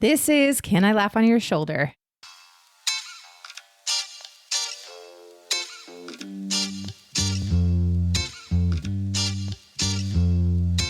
This is Can I Laugh on Your Shoulder?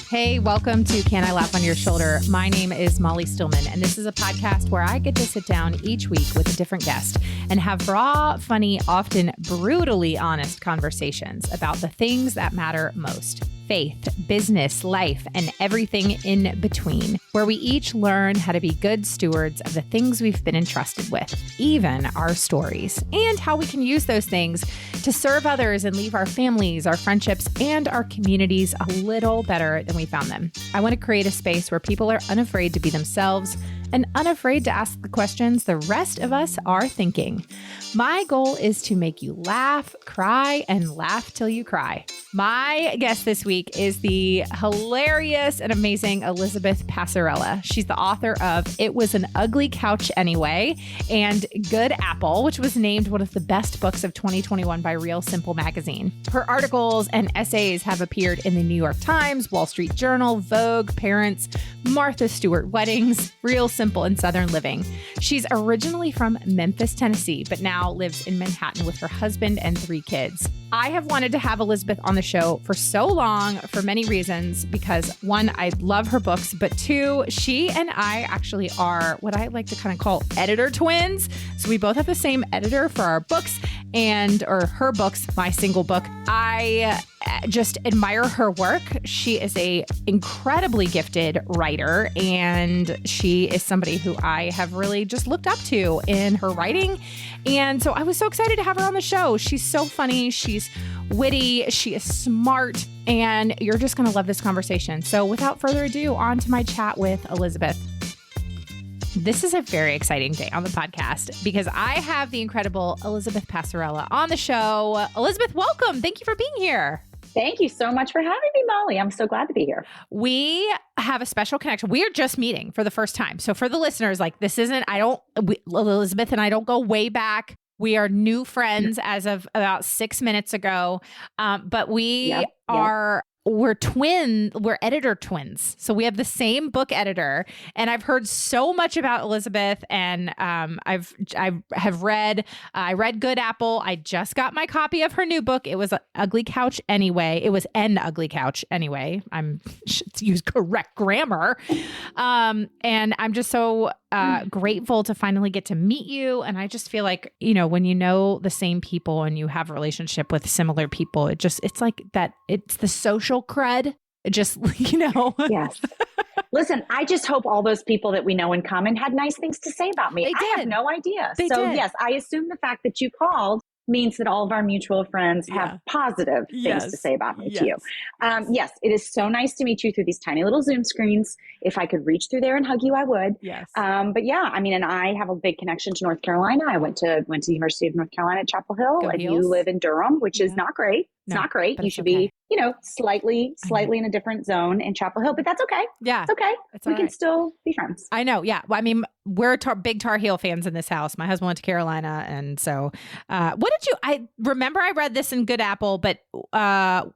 Hey, welcome to Can I Laugh on Your Shoulder? My name is Molly Stillman, and this is a podcast where I get to sit down each week with a different guest and have raw, funny, often brutally honest conversations about the things that matter most. Faith, business, life, and everything in between, where we each learn how to be good stewards of the things we've been entrusted with, even our stories, and how we can use those things to serve others and leave our families, our friendships, and our communities a little better than we found them. I want to create a space where people are unafraid to be themselves and unafraid to ask the questions the rest of us are thinking. My goal is to make you laugh, cry, and laugh till you cry. My guest this week is the hilarious and amazing Elizabeth Passarella. She's the author of It Was an Ugly Couch Anyway and Good Apple, which was named one of the best books of 2021 by Real Simple Magazine. Her articles and essays have appeared in the New York Times, Wall Street Journal, Vogue, Parents, Martha Stewart Weddings, Real Simple and Southern Living. She's originally from Memphis, Tennessee, but now lives in Manhattan with her husband and 3 kids. I have wanted to have Elizabeth on the show for so long for many reasons, because 1, I love her books, but 2, she and I actually are what I like to kind of call editor twins. So we both have the same editor for our books or her books, my single book. I just admire her work. She is a incredibly gifted writer, and she is somebody who I have really just looked up to in her writing. And so I was so excited to have her on the show. She's so funny. She's witty. She is smart, and you're just going to love this conversation. So without further ado, on to my chat with Elizabeth. This is a very exciting day on the podcast because I have the incredible Elizabeth Passarella on the show. Elizabeth, welcome. Thank you for being here. Thank you so much for having me, Molly. I'm so glad to be here. We have a special connection. We are just meeting for the first time. So for the listeners, Elizabeth and I don't go way back. We are new friends as of about 6 minutes ago. But we're editor twins. So we have the same book editor, and I've heard so much about Elizabeth, and I read Good Apple. I just got my copy of her new book. It was an ugly couch anyway. It was an ugly couch anyway. Should use correct grammar. And I'm just so grateful to finally get to meet you. And I just feel like, when you know the same people and you have a relationship with similar people, it's like that, it's the social cred. It just, Yes. Listen, I just hope all those people that we know in common had nice things to say about me. I have no idea. They did. Yes, I assume the fact that you called means that all of our mutual friends have positive things to say about me to you. Yes, it is so nice to meet you through these tiny little Zoom screens. If I could reach through there and hug you, I would. Yes. But yeah, and I have a big connection to North Carolina. I went to the University of North Carolina at Chapel Hill, and you live in Durham, which is not great. It's not great. You should be, slightly in a different zone in Chapel Hill, but that's okay. Yeah. It's okay. We can still be friends. I know. Yeah. Well, we're big Tar Heel fans in this house. My husband went to Carolina. And so, I remember I read this in Good Apple, but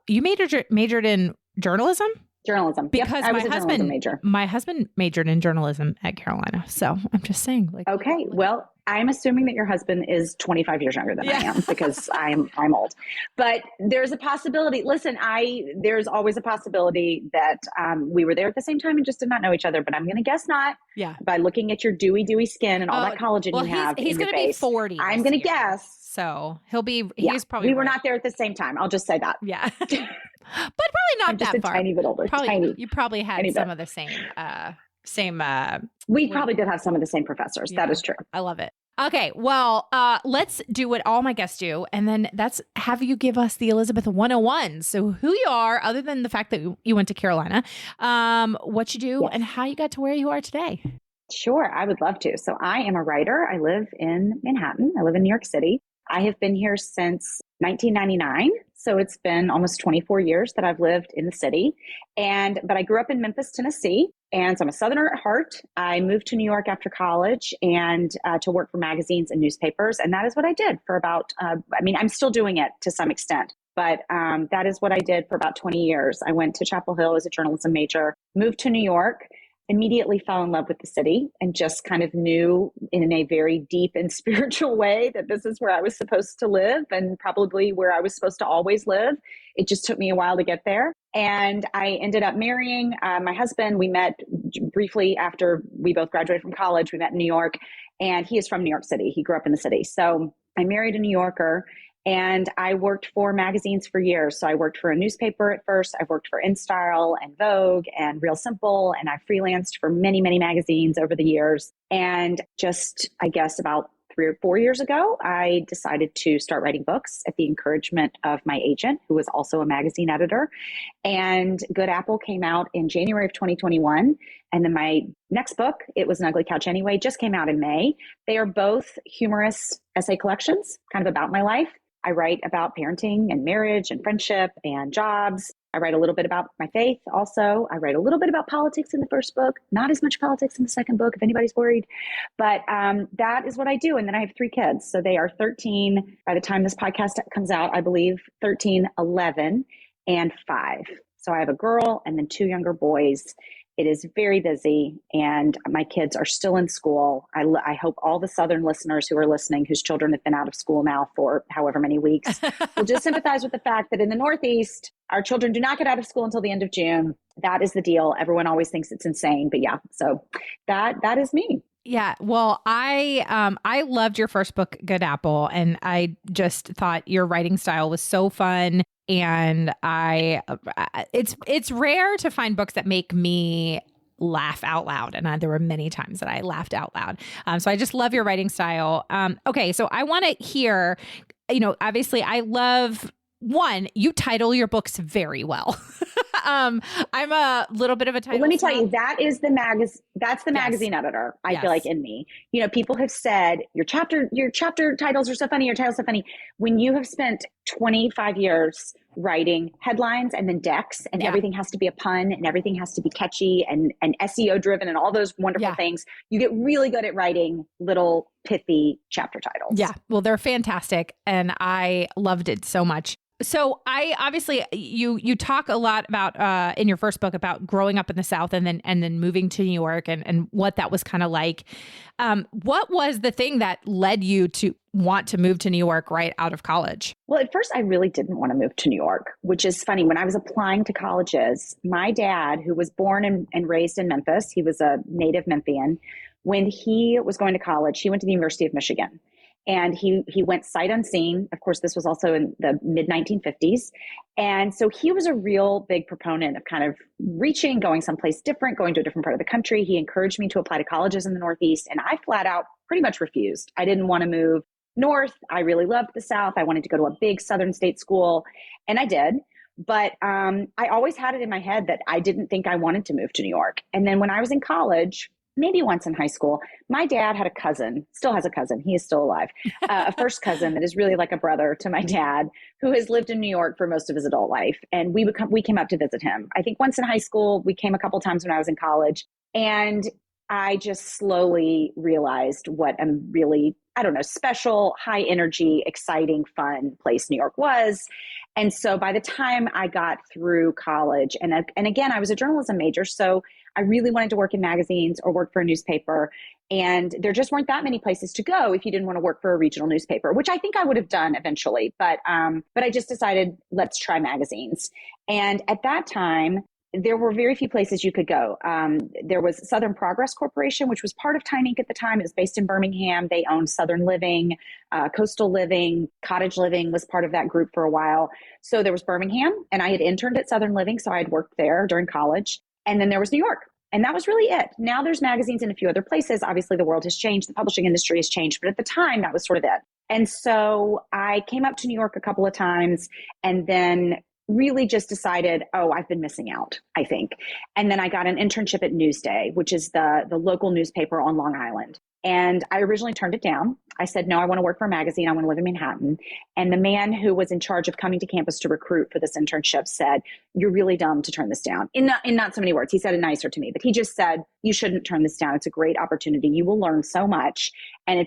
you majored in journalism? Journalism. Because I was a journalism major. My husband majored in journalism at Carolina. So I'm just saying. Okay. Well, I'm assuming that your husband is 25 years younger than I am, because I'm old. But there's a possibility. Listen, there's always a possibility that we were there at the same time and just did not know each other. But I'm going to guess not. Yeah. By looking at your dewy skin and all that collagen you have. He's going to be 40. I'm going to guess. So he's probably. We were not there at the same time. I'll just say that. Yeah. But probably not that far. A tiny bit older. You probably had some of the same. We probably did have some of the same professors. Yeah, that is true. I love it. Okay, well, let's do what all my guests do, and then that's have you give us the Elizabeth 101. So who you are, other than the fact that you went to Carolina, what you do, and how you got to where you are today. Sure, I would love to. So I am a writer. I live in Manhattan. I live in New York City. I have been here since 1999. So it's been almost 24 years that I've lived in the city. But I grew up in Memphis, Tennessee. And so I'm a Southerner at heart. I moved to New York after college and to work for magazines and newspapers. And that is what I did for about, I'm still doing it to some extent. But that is what I did for about 20 years. I went to Chapel Hill as a journalism major, moved to New York, immediately fell in love with the city and just kind of knew in a very deep and spiritual way that this is where I was supposed to live and probably where I was supposed to always live. It just took me a while to get there. And I ended up marrying my husband. We met briefly after we both graduated from college. We met in New York, and he is from New York City. He grew up in the city. So I married a New Yorker. And I worked for magazines for years. So I worked for a newspaper at first. I've worked for InStyle and Vogue and Real Simple. And I freelanced for many, many magazines over the years. And just, I guess, about 3 or 4 years ago, I decided to start writing books at the encouragement of my agent, who was also a magazine editor. And Good Apple came out in January of 2021. And then my next book, It Was an Ugly Couch Anyway, just came out in May. They are both humorous essay collections, kind of about my life. I write about parenting and marriage and friendship and jobs. I write a little bit about my faith also. I write a little bit about politics in the first book, not as much politics in the second book, if anybody's worried. But that is what I do. And then I have 3 kids. So they are 13, by the time this podcast comes out, I believe 13, 11, and 5. So I have a girl and then 2 younger boys. It is very busy, and my kids are still in school. I hope all the Southern listeners who are listening, whose children have been out of school now for however many weeks, will just sympathize with the fact that in the Northeast, our children do not get out of school until the end of June. That is the deal. Everyone always thinks it's insane, but yeah, so that is me. Yeah. Well, I loved your first book, Good Apple, and I just thought your writing style was so fun. And it's rare to find books that make me laugh out loud. And there were many times that I laughed out loud. So I just love your writing style. Okay. So I want to hear, obviously I love, one, you title your books very well. I'm a little bit of a title. Well, let me tell you, that's the magazine editor. I feel like in me, people have said your chapter titles are so funny. Your titles are so funny. When you have spent 25 years writing headlines and then decks and everything has to be a pun and everything has to be catchy and SEO driven and all those wonderful things, you get really good at writing little pithy chapter titles. Yeah. Well, they're fantastic. And I loved it so much. So I obviously you talk a lot about in your first book about growing up in the South and then moving to New York and what that was kind of like. What was the thing that led you to want to move to New York right out of college? Well, at first I really didn't want to move to New York, which is funny. When I was applying to colleges, my dad, who was born and raised in Memphis, he was a native Memphian. When he was going to college, he went to the University of Michigan. And he went sight unseen. Of course, this was also in the mid 1950s. And so he was a real big proponent of kind of reaching, going someplace different, going to a different part of the country. He encouraged me to apply to colleges in the Northeast. And I flat out pretty much refused. I didn't want to move north. I really loved the South. I wanted to go to a big Southern state school. And I did. But I always had it in my head that I didn't think I wanted to move to New York. And then when I was in college, maybe once in high school, my dad had a cousin, still has a cousin, he is still alive, a first cousin that is really like a brother to my dad, who has lived in New York for most of his adult life. And we came up to visit him. I think once in high school, we came a couple times when I was in college. And I just slowly realized what a really, special, high energy, exciting, fun place New York was. And so by the time I got through college, and again, I was a journalism major, so I really wanted to work in magazines or work for a newspaper. And there just weren't that many places to go if you didn't want to work for a regional newspaper, which I think I would have done eventually. But I just decided, let's try magazines. And at that time, there were very few places you could go. There was Southern Progress Corporation, which was part of Time Inc. at the time. It was based in Birmingham. They owned Southern Living, Coastal Living, Cottage Living was part of that group for a while. So there was Birmingham, and I had interned at Southern Living, so I had worked there during college. And then there was New York. And that was really it. Now there's magazines in a few other places. Obviously, the world has changed. The publishing industry has changed. But at the time, that was sort of it. And so I came up to New York a couple of times and then really just decided, I've been missing out, I think. And then I got an internship at Newsday, which is the local newspaper on Long Island. And I originally turned it down. I said, no, I want to work for a magazine. I want to live in Manhattan. And the man who was in charge of coming to campus to recruit for this internship said, you're really dumb to turn this down. In not so many words. He said it nicer to me, but he just said, you shouldn't turn this down. It's a great opportunity. You will learn so much. And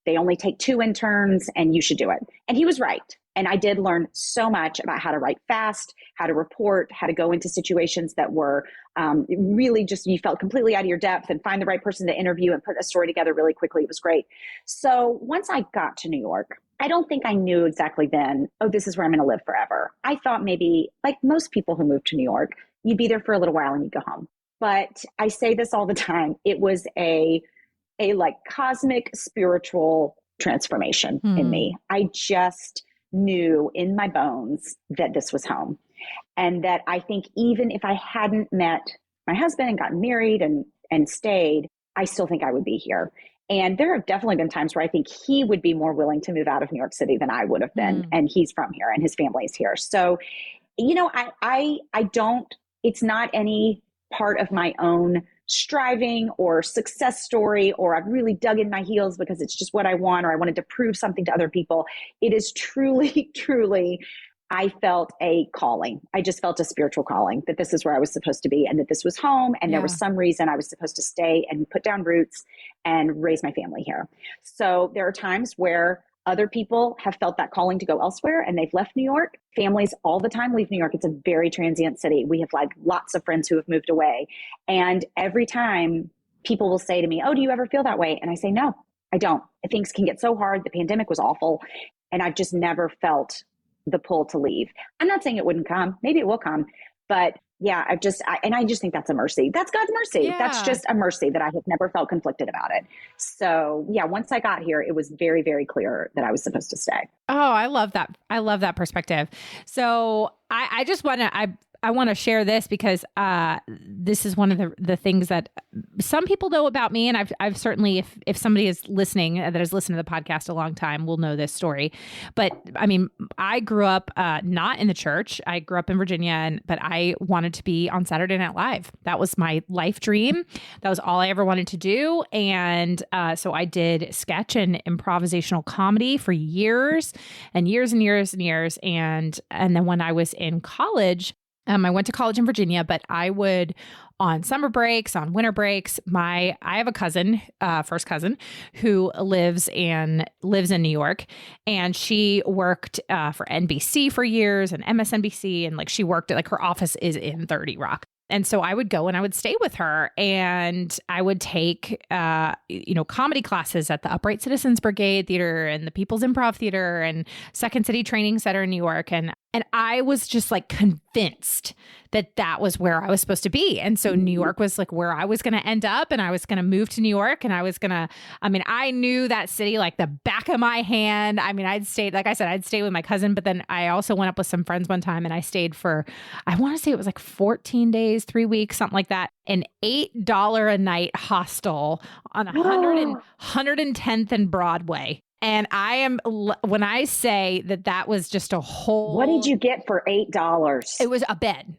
they only take 2 interns and you should do it. And he was right. And I did learn so much about how to write fast, how to report, how to go into situations that were really just, you felt completely out of your depth, and find the right person to interview and put a story together really quickly. It was great. So once I got to New York, I don't think I knew exactly then, oh, this is where I'm going to live forever. I thought maybe, like most people who move to New York, you'd be there for a little while and you go home. But I say this all the time. It was a like cosmic spiritual transformation in me. I just knew in my bones that this was home. And that I think even if I hadn't met my husband and gotten married and stayed, I still think I would be here. And there have definitely been times where I think he would be more willing to move out of New York City than I would have been. And he's from here and his family is here. So, you know, I don't, it's not any part of my own striving or success story, or I've really dug in my heels because it's just what I want, or I wanted to prove something to other people. It is truly, truly, I felt a calling. I just felt a spiritual calling that this is where I was supposed to be, and that this was home. And there was some reason I was supposed to stay and put down roots and raise my family here. So there are times where other people have felt that calling to go elsewhere and they've left New York. Families all the time leave New York. It's a very transient city. We have like lots of friends who have moved away. And every time people will say to me, oh, do you ever feel that way? And I say, no, I don't. Things can get so hard. The pandemic was awful. And I've just never felt the pull to leave. I'm not saying it wouldn't come. Maybe it will come. But yeah, I just think that's a mercy. That's God's mercy. Yeah. That's just a mercy that I have never felt conflicted about it. So yeah, once I got here, it was very, very clear that I was supposed to stay. Oh, I love that. I love that perspective. So I just want to, I want to share this because this is one of the things that some people know about me. And I've certainly, if somebody is listening that has listened to the podcast a long time, will know this story. But I mean, I grew up not in the church. I grew up in Virginia, but I wanted to be on Saturday Night Live. That was my life dream. That was all I ever wanted to do. And so I did sketch and improvisational comedy for years and years and years and years. And then when I was in college, I went to college in Virginia, but I would, on summer breaks, on winter breaks, I have a cousin, first cousin, who lives in New York, and she worked for NBC for years and MSNBC, and like she worked at, like, her office is in 30 Rock. And so I would go and I would stay with her, and I would take, comedy classes at the Upright Citizens Brigade Theater and the People's Improv Theater and Second City Training Center in New York. And I was just like convinced that was where I was supposed to be. And so New York was like where I was going to end up, and I was going to move to New York, and I knew that city like the back of my hand. I mean, I'd stay with my cousin, but then I also went up with some friends one time, and I stayed for, I want to say it was like 14 days, 3 weeks, something like that. An $8 a night hostel on 110th and Broadway. And when I say that was just a whole. What did you get for $8? It was a bed.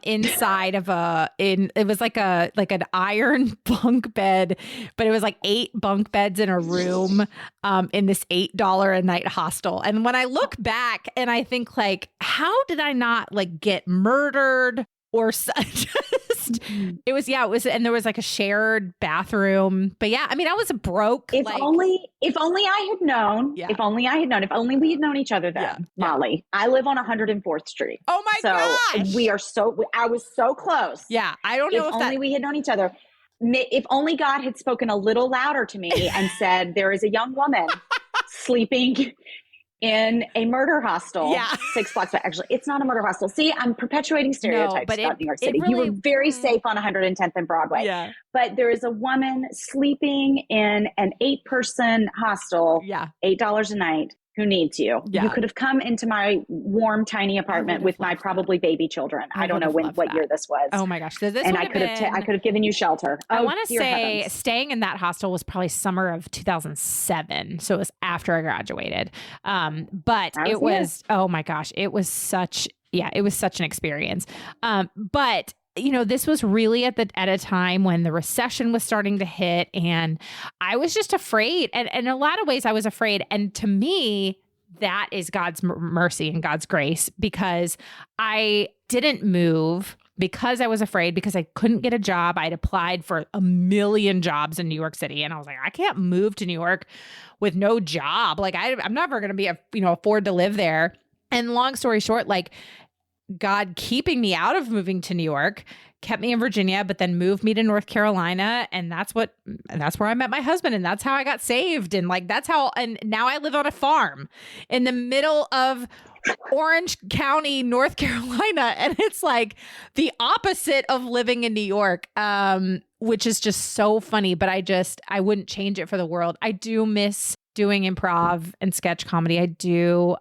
Inside of it was like an iron bunk bed, but it was like 8 bunk beds in a room, in this $8 a night hostel. And when I look back and I think, like, how did I not like get murdered or it was, and there was like a shared bathroom. But yeah, I mean, I was broke. If only I had known, if only we had known each other then, Molly. I live on 104th Street. Oh my gosh. I was so close. Yeah. I don't know if only we had known each other. If only God had spoken a little louder to me and said, there is a young woman sleeping in a murder hostel, 6 blocks back. Actually, it's not a murder hostel. See, I'm perpetuating stereotypes about New York City. You were very safe on 110th and Broadway. Yeah. But there is a woman sleeping in an 8-person hostel, $8 a night, who needs you. Yeah. You could have come into my warm, tiny apartment with my probably baby children. I don't know what year this was. Oh my gosh. I could have given you shelter. I want to say heavens. Staying in that hostel was probably summer of 2007. So it was after I graduated. But it was, oh my gosh, it was such an experience. But this was really at a time when the recession was starting to hit, and I was just afraid. And in a lot of ways I was afraid. And to me, that is God's mercy and God's grace, because I didn't move because I was afraid, because I couldn't get a job. I'd applied for a million jobs in New York City. And I was like, I can't move to New York with no job. Like I'm never going to be, afford to live there. And long story short, like God keeping me out of moving to New York kept me in Virginia, but then moved me to North Carolina. And that's where I met my husband. And that's how I got saved. And like, and now I live on a farm in the middle of Orange County, North Carolina. And it's like the opposite of living in New York, which is just so funny, but I wouldn't change it for the world. I do miss doing improv and sketch comedy. I do.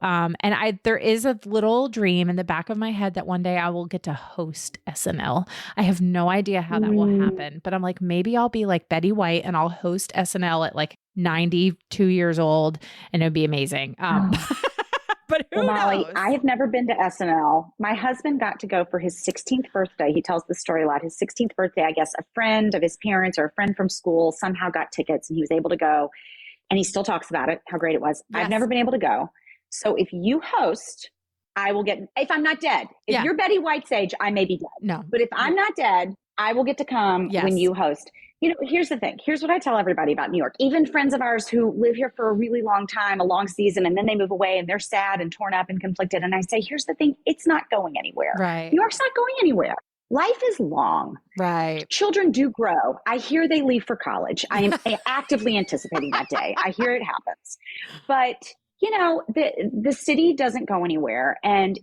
There is a little dream in the back of my head that one day I will get to host SNL. I have no idea how that will happen, but I'm like, maybe I'll be like Betty White and I'll host SNL at like 92 years old and it'd be amazing. But who Molly, knows? I have never been to SNL. My husband got to go for his 16th birthday. He tells the story a lot. His 16th birthday, I guess a friend of his parents or a friend from school somehow got tickets and he was able to go. And he still talks about it, how great it was. Yes. I've never been able to go. So if you host, I will if I'm not dead. If you're Betty White's age, I may be dead. No. But if I'm not dead, I will get to come when you host. Here's the thing. Here's what I tell everybody about New York. Even friends of ours who live here for a really long time, a long season, and then they move away and they're sad and torn up and conflicted. And I say, here's the thing. It's not going anywhere. Right. New York's not going anywhere. Life is long. Right. Children do grow. I hear they leave for college. I am actively anticipating that day. I hear it happens. But, the city doesn't go anywhere. And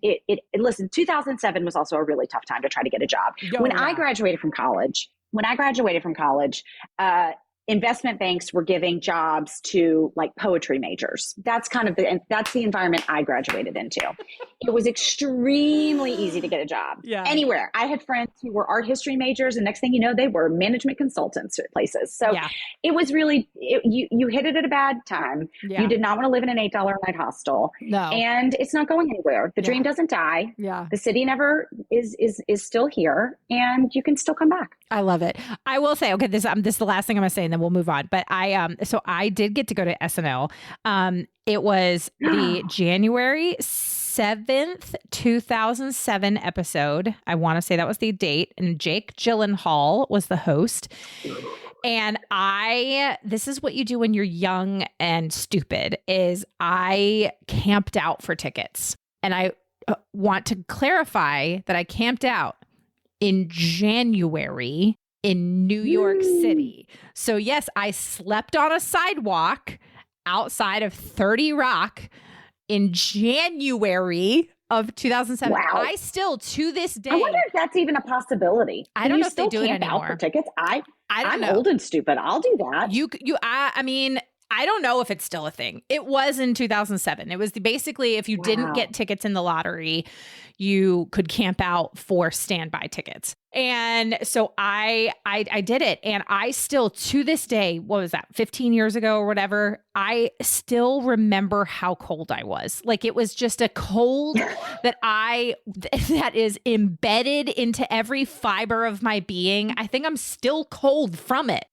listen, 2007 was also a really tough time to try to get a job. I graduated from college, investment banks were giving jobs to like poetry majors. That's that's the environment I graduated into. It was extremely easy to get a job anywhere. I had friends who were art history majors and next thing you know, they were management consultants at places. So it was really, you hit it at a bad time. Yeah. You did not want to live in an $8 a night hostel. No. And it's not going anywhere. The dream doesn't die. Yeah. The city never is still here and you can still come back. I love it. I will say, okay, this is the last thing I'm going to say and then we'll move on. But I did get to go to SNL. It was the January 7th, 2007 episode. I want to say that was the date. And Jake Gyllenhaal was the host. And this is what you do when you're young and stupid, is I camped out for tickets. And I want to clarify that I camped out in January in New York City. So yes, I slept on a sidewalk outside of 30 Rock in January of 2007. Wow. I still, to this day, I wonder if that's even a possibility. I don't know if they do it anymore. Out for tickets? I'm know. Old and stupid. I'll do that. I mean, I don't know if it's still a thing. It was in 2007. It was basically if you didn't get tickets in the lottery, you could camp out for standby tickets. And so I did it. And I still, to this day, what was that, 15 years ago or whatever, I still remember how cold I was. Like it was just a cold that is embedded into every fiber of my being. I think I'm still cold from it.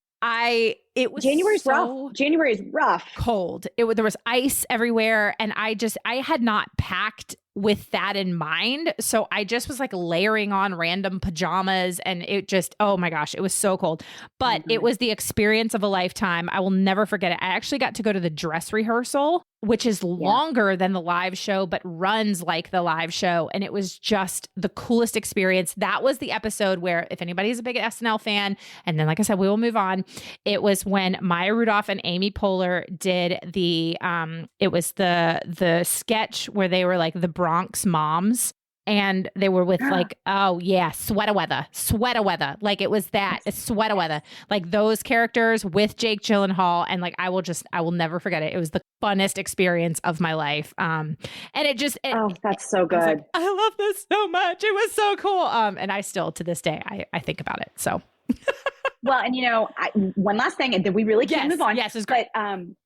It was rough. January is rough. Cold. There was ice everywhere. And I had not packed with that in mind. So I just was like layering on random pajamas and it just, oh my gosh, it was so cold. But it was the experience of a lifetime. I will never forget it. I actually got to go to the dress rehearsal, which is longer than the live show, but runs like the live show. And it was just the coolest experience. That was the episode where, if anybody's a big SNL fan, and then like I said, we will move on. It was when Maya Rudolph and Amy Poehler did it was the sketch where they were like the Bronx moms. And they were with like, oh yeah, sweater weather. Like it was that, it's sweater weather. Like those characters with Jake Gyllenhaal. And like, I will never forget it. It was the funnest experience of my life. And that's so good. I love this so much. It was so cool. And I still, to this day, I think about it. So. Well, and one last thing, and then we really can't move on. Yes, it's great. But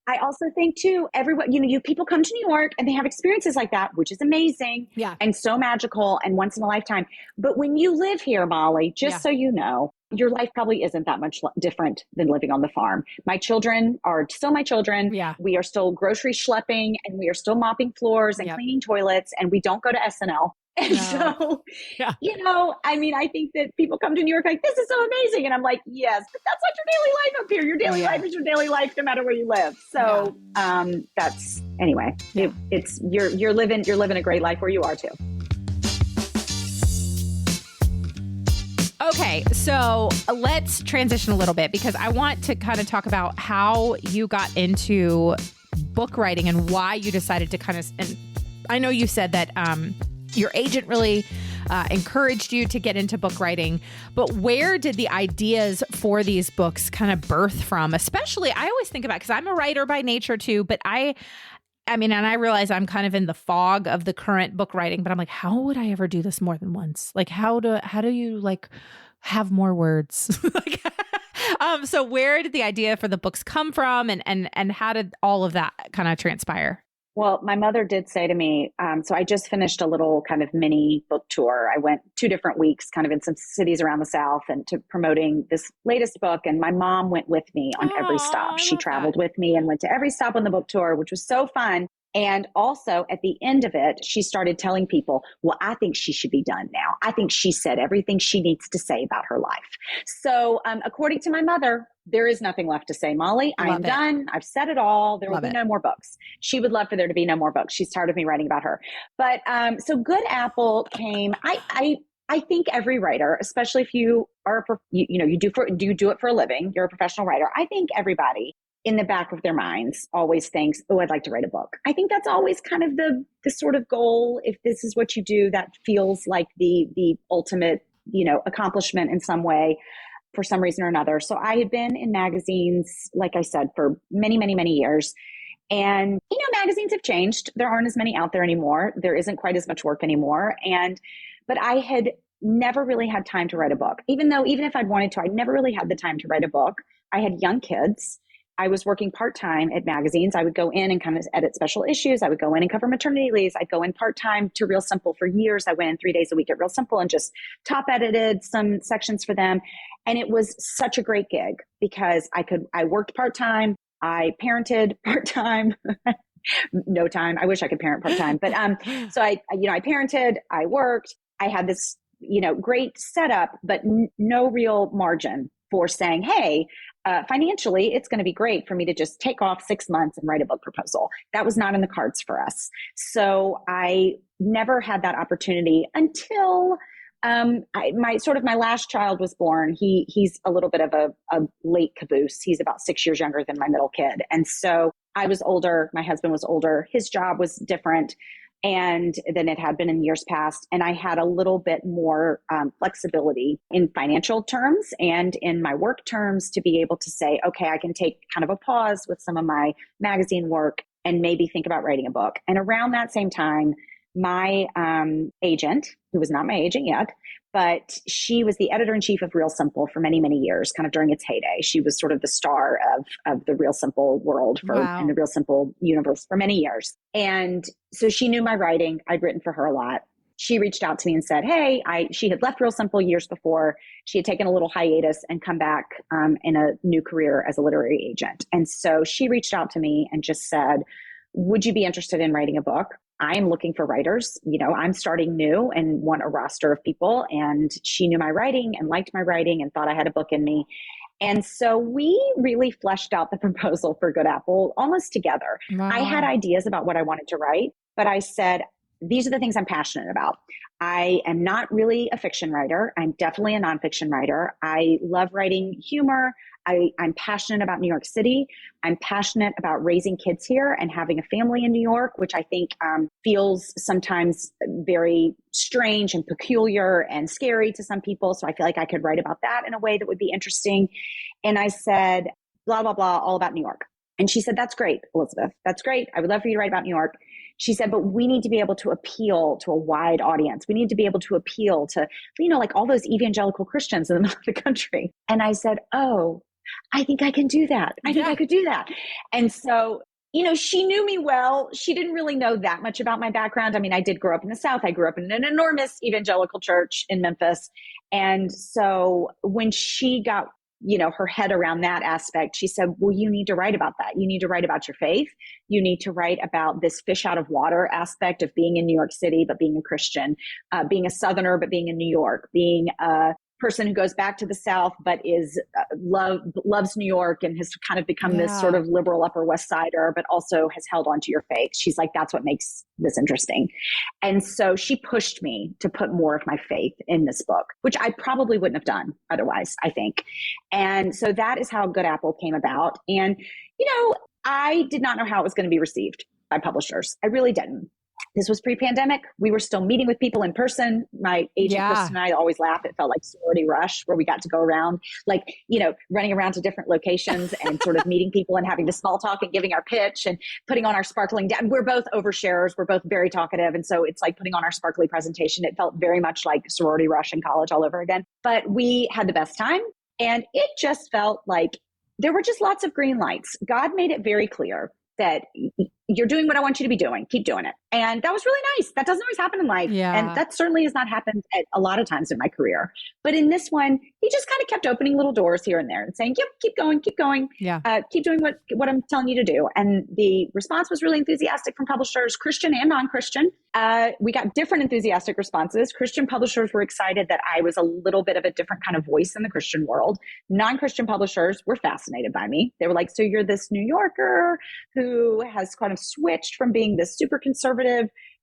I also think too, everyone, people come to New York and they have experiences like that, which is amazing and so magical and once in a lifetime. But when you live here, Molly, just so you know, your life probably isn't that much different than living on the farm. My children are still my children. Yeah. We are still grocery schlepping and we are still mopping floors and cleaning toilets, and we don't go to SNL. And No. so, Yeah. I mean, I think that people come to New York like, this is so amazing. And I'm like, yes, but that's not your daily life up here. Your daily life is your daily life, no matter where you live. So that's, anyway, it's, you're living a great life where you are too. Okay, so let's transition a little bit because I want to kind of talk about how you got into book writing and why you decided to kind of, and I know you said that your agent really encouraged you to get into book writing, but where did the ideas for these books kind of birth from? Especially, I always think about, because I'm a writer by nature too, but I mean, and I realize I'm kind of in the fog of the current book writing, but I'm like, how would I ever do this more than once? Like, how do you like have more words? Like, so where did the idea for the books come from, and how did all of that kind of transpire? Well, my mother did say to me, so I just finished a little kind of mini book tour. I went 2 different weeks kind of in some cities around the South and to promoting this latest book. And my mom went with me on every stop. She traveled with me and went to every stop on the book tour, which was so fun. And also at the end of it, she started telling people, well, I think she should be done now. I think she said everything she needs to say about her life. So according to my mother, there is nothing left to say, Molly. I am done. I've said it all. There will be no more books. She would love for there to be no more books. She's tired of me writing about her. But so Good Apple came. I think every writer, especially if you are, you do it for a living, you're a professional writer. I think everybody in the back of their minds always thinks, oh, I'd like to write a book. I think that's always kind of the sort of goal. If this is what you do, that feels like the ultimate, accomplishment in some way for some reason or another. So I had been in magazines, like I said, for many, many, many years. And, magazines have changed. There aren't as many out there anymore. There isn't quite as much work anymore. But I had never really had time to write a book, even if I'd wanted to, I never really had the time to write a book. I had young kids. I was working part-time at magazines. I would go in and kind of edit special issues. I would go in and cover maternity leaves. I'd go in part-time to Real Simple for years. I went in 3 days a week at Real Simple and just top edited some sections for them. And it was such a great gig because I worked part-time. I parented part-time, no time. I wish I could parent part-time, but, so I parented, I worked, I had this, great setup, but no real margin for saying, hey, financially, it's going to be great for me to just take off 6 months and write a book proposal. That was not in the cards for us. So I never had that opportunity until my last child was born. He's a little bit of a late caboose. He's about 6 years younger than my middle kid. And so I was older. My husband was older. His job was different than it had been in years past. And I had a little bit more flexibility in financial terms and in my work terms to be able to say, okay, I can take kind of a pause with some of my magazine work and maybe think about writing a book. And around that same time, my agent, who was not my agent yet, but she was the editor-in-chief of Real Simple for many, many years, kind of during its heyday. She was sort of the star of the Real Simple world and the Real Simple universe for many years. And so she knew my writing. I'd written for her a lot. She reached out to me and said, hey, she had left Real Simple years before. She had taken a little hiatus and come back in a new career as a literary agent. And so she reached out to me and just said, would you be interested in writing a book? I'm looking for writers. I'm starting new and want a roster of people. And she knew my writing and liked my writing and thought I had a book in me. And so we really fleshed out the proposal for Good Apple almost together. Wow. I had ideas about what I wanted to write, but I said, these are the things I'm passionate about. I am not really a fiction writer. I'm definitely a nonfiction writer. I love writing humor. I'm passionate about New York City. I'm passionate about raising kids here and having a family in New York, which I think feels sometimes very strange and peculiar and scary to some people. So I feel like I could write about that in a way that would be interesting. And I said, blah, blah, blah, all about New York. And she said, that's great, Elizabeth. That's great. I would love for you to write about New York. She said, but we need to be able to appeal to a wide audience. We need to be able to appeal to, like all those evangelical Christians in the middle of the country. And I said, oh, I think I can do that. I think I could do that. And so, she knew me well. She didn't really know that much about my background. I mean, I did grow up in the South. I grew up in an enormous evangelical church in Memphis. And so when she got her head around that aspect, she said, well, you need to write about that. You need to write about your faith. You need to write about this fish out of water aspect of being in New York City, but being a Christian, being a Southerner, but being in New York, being a person who goes back to the South, but is loves New York and has kind of become this sort of liberal Upper West Sider, but also has held on to your faith. She's like, that's what makes this interesting. And so she pushed me to put more of my faith in this book, which I probably wouldn't have done otherwise, I think. And so that is how Good Apple came about. And, I did not know how it was going to be received by publishers. I really didn't. This was pre-pandemic. We were still meeting with people in person. My agent, Kristen, and I always laugh. It felt like sorority rush, where we got to go around, running around to different locations and sort of meeting people and having the small talk and giving our pitch and putting on our sparkling. We're both oversharers. We're both very talkative. And so it's like putting on our sparkly presentation. It felt very much like sorority rush in college all over again. But we had the best time. And it just felt like there were just lots of green lights. God made it very clear that you're doing what I want you to be doing. Keep doing it. And that was really nice. That doesn't always happen in life. Yeah. And that certainly has not happened at a lot of times in my career. But in this one, he just kind of kept opening little doors here and there and saying, yep, keep going, keep going. Yeah. Keep doing what I'm telling you to do. And the response was really enthusiastic from publishers, Christian and non-Christian. We got different enthusiastic responses. Christian publishers were excited that I was a little bit of a different kind of voice in the Christian world. Non-Christian publishers were fascinated by me. They were like, so you're this New Yorker who has kind of switched from being this super conservative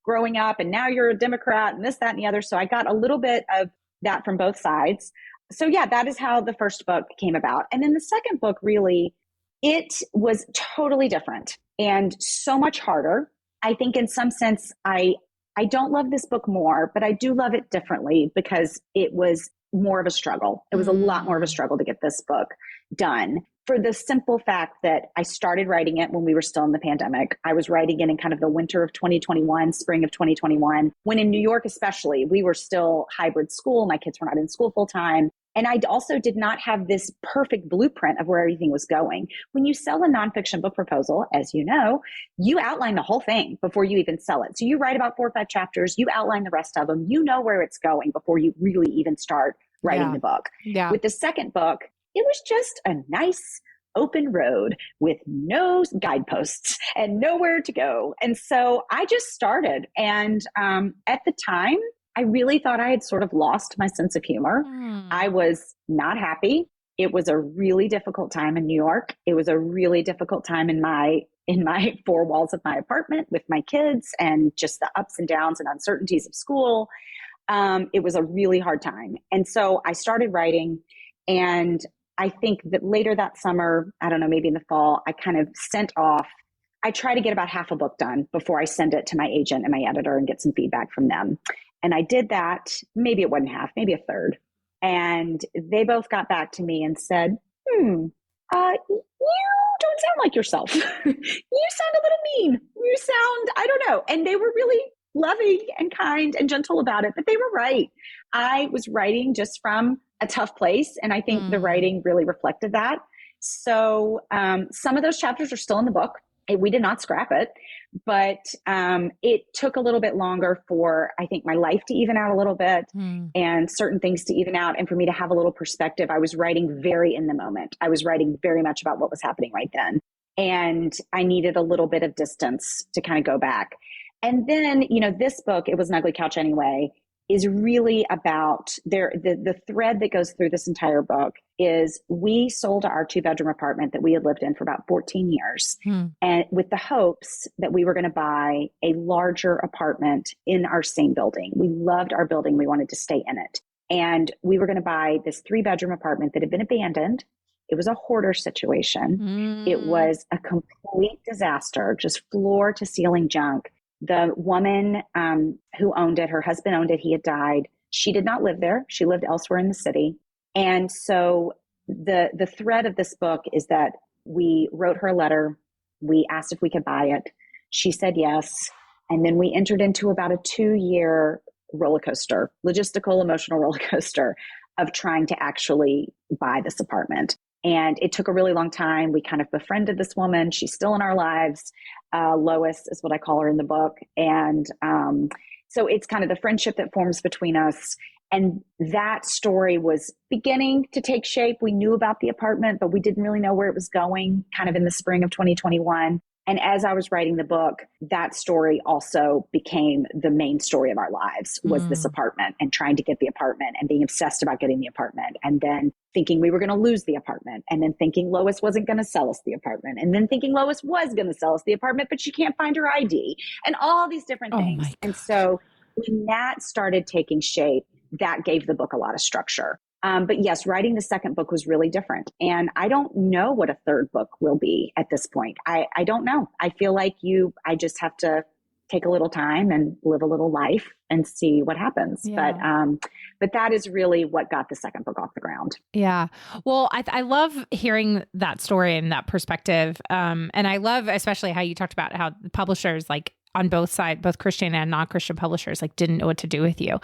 growing up, and now you're a Democrat and this, that, and the other. So I got a little bit of that from both sides. So yeah, that is how the first book came about. And then the second book, really, it was totally different and so much harder. I think in some sense, I don't love this book more, but I do love it differently because it was more of a struggle. It was a lot more of a struggle to get this book done, for the simple fact that I started writing it when we were still in the pandemic. I was writing it in kind of the winter of 2021, spring of 2021, when in New York especially, we were still hybrid school. My kids were not in school full time. And I also did not have this perfect blueprint of where everything was going. When you sell a nonfiction book proposal, as you know, you outline the whole thing before you even sell it. So you write about 4 or 5 chapters, you outline the rest of them, you know where it's going before you really even start writing the book. Yeah. With the second book, it was just a nice open road with no guideposts and nowhere to go. And so I just started. And at the time, I really thought I had sort of lost my sense of humor. I was not happy. It was a really difficult time in New York. It was a really difficult time in my 4 walls of my apartment with my kids and just the ups and downs and uncertainties of school. It was a really hard time. And so I started writing, and I think that later that summer, I don't know, maybe in the fall, I kind of I try to get about half a book done before I send it to my agent and my editor and get some feedback from them. And I did that. Maybe it wasn't half, maybe a third. And they both got back to me and said, you don't sound like yourself. You sound a little mean. You sound, I don't know. And they were really loving and kind and gentle about it, but they were right. I was writing just from a tough place. And I think the writing really reflected that. So some of those chapters are still in the book. We did not scrap it, but it took a little bit longer for, I think, my life to even out a little bit and certain things to even out. And for me to have a little perspective, I was writing very in the moment. I was writing very much about what was happening right then. And I needed a little bit of distance to kind of go back. And then, this book, It Was an Ugly Couch Anyway, is really about the thread that goes through this entire book is we sold our 2-bedroom apartment that we had lived in for about 14 years. And with the hopes that we were going to buy a larger apartment in our same building. We loved our building. We wanted to stay in it. And we were going to buy this 3-bedroom apartment that had been abandoned. It was a hoarder situation. It was a complete disaster, just floor to ceiling junk. The woman who owned it, her husband owned it. He had died. She did not live there. She lived elsewhere in the city. And so the thread of this book is that we wrote her a letter. We asked if we could buy it. She said yes. And then we entered into about a 2-year roller coaster, logistical, emotional roller coaster of trying to actually buy this apartment. And it took a really long time. We kind of befriended this woman. She's still in our lives. Lois is what I call her in the book. And so it's kind of the friendship that forms between us. And that story was beginning to take shape. We knew about the apartment, but we didn't really know where it was going, kind of in the spring of 2021. And as I was writing the book, that story also became the main story of our lives, was this apartment and trying to get the apartment and being obsessed about getting the apartment. And then thinking we were going to lose the apartment, and then thinking Lois wasn't going to sell us the apartment, and then thinking Lois was going to sell us the apartment, but she can't find her ID, and all these different things. And so when that started taking shape, that gave the book a lot of structure. But yes, writing the second book was really different. And I don't know what a third book will be at this point. I don't know. I feel like I just have to take a little time and live a little life and see what happens. Yeah. But that is really what got the second book off the ground. Yeah. Well, I love hearing that story and that perspective. And I love especially how you talked about how publishers, like on both sides, both Christian and non-Christian publishers, like didn't know what to do with you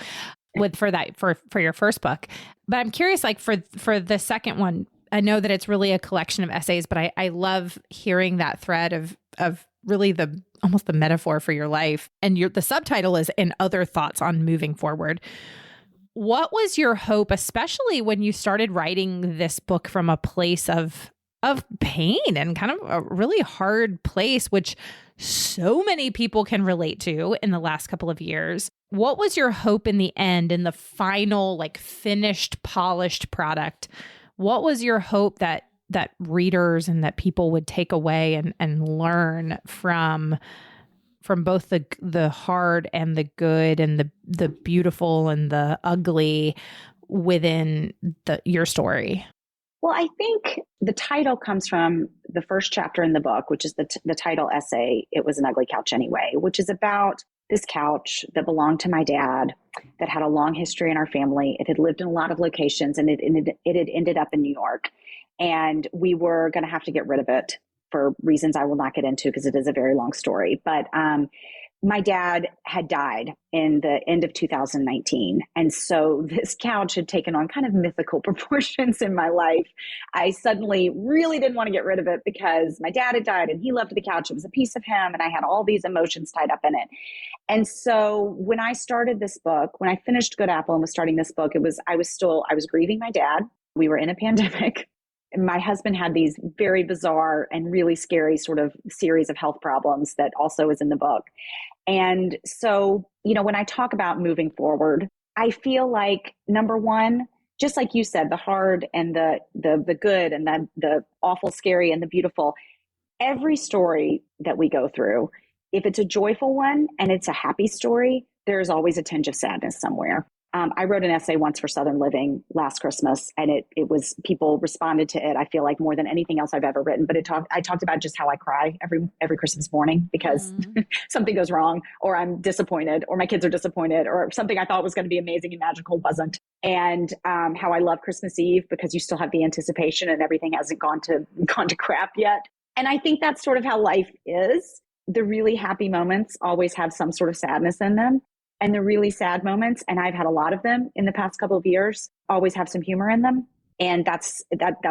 for your first book. But I'm curious, like for the second one, I know that it's really a collection of essays, but I love hearing that thread of really almost the metaphor for your life. And the subtitle is "And Other Thoughts on Moving Forward." What was your hope, especially when you started writing this book from a place of pain and kind of a really hard place, which so many people can relate to in the last couple of years? What was your hope in the end, in the final, like finished, polished product? What was your hope that readers and that people would take away and learn from both the hard and the good and the beautiful and the ugly within your story? Well, I think the title comes from the first chapter in the book, which is the title essay, "It Was an Ugly Couch Anyway," which is about this couch that belonged to my dad, that had a long history in our family. It had lived in a lot of locations, and it had ended up in New York. And we were going to have to get rid of it for reasons I will not get into because it is a very long story. But my dad had died in the end of 2019. And so this couch had taken on kind of mythical proportions in my life. I suddenly really didn't want to get rid of it because my dad had died and he loved the couch. It was a piece of him, and I had all these emotions tied up in it. And so when I started this book, when I finished Good Apple and was starting this book, I was grieving my dad. We were in a pandemic. My husband had these very bizarre and really scary sort of series of health problems that also is in the book. And so, when I talk about moving forward, I feel like, number one, just like you said, the hard and the good and the awful, scary and the beautiful, every story that we go through, if it's a joyful one and it's a happy story, there's always a tinge of sadness somewhere. I wrote an essay once for Southern Living last Christmas, and it was, people responded to it, I feel like, more than anything else I've ever written. But I talked about just how I cry every Christmas morning because something goes wrong, or I'm disappointed, or my kids are disappointed, or something I thought was going to be amazing and magical wasn't. And how I love Christmas Eve because you still have the anticipation and everything hasn't gone to crap yet. And I think that's sort of how life is. The really happy moments always have some sort of sadness in them. And the really sad moments, and I've had a lot of them in the past couple of years, always have some humor in them. And that's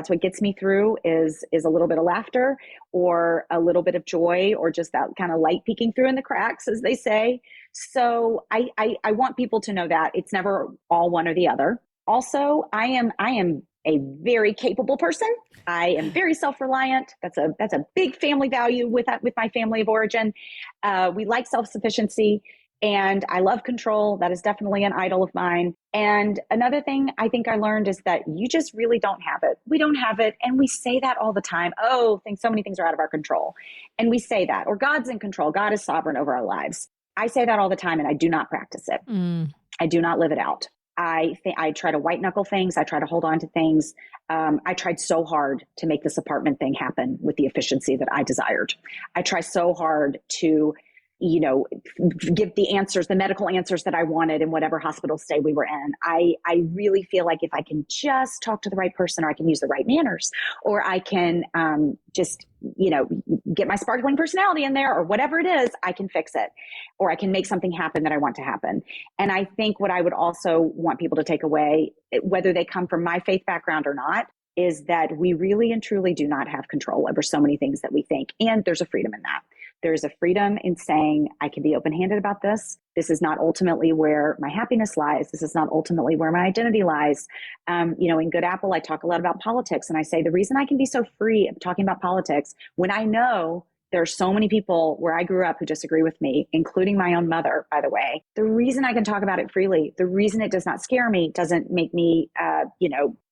what gets me through is a little bit of laughter or a little bit of joy, or just that kind of light peeking through in the cracks, as they say. So I want people to know that it's never all one or the other. Also, I am a very capable person. I am very self-reliant. That's a big family value with my family of origin. We like self-sufficiency. And I love control. That is definitely an idol of mine. And another thing I think I learned is that you just really don't have it. We don't have it. And we say that all the time. So many things are out of our control. And we say that, or God's in control. God is sovereign over our lives. I say that all the time, and I do not practice it. I do not live it out. I try to white knuckle things. I try to hold on to things. I tried so hard to make this apartment thing happen with the efficiency that I desired. I try so hard to give the answers, the medical answers that I wanted in whatever hospital stay we were in. I really feel like if I can just talk to the right person, or I can use the right manners, or I can just, get my sparkling personality in there, or whatever it is, I can fix it, or I can make something happen that I want to happen. And I think what I would also want people to take away, whether they come from my faith background or not, is that we really and truly do not have control over so many things that we think. And there's a freedom in that. There's a freedom in saying, I can be open-handed about this. This is not ultimately where my happiness lies. This is not ultimately where my identity lies. In Good Apple, I talk a lot about politics. And I say, the reason I can be so free of talking about politics when I know there are so many people where I grew up who disagree with me, including my own mother, by the way. The reason I can talk about it freely, the reason it does not scare me, doesn't make me,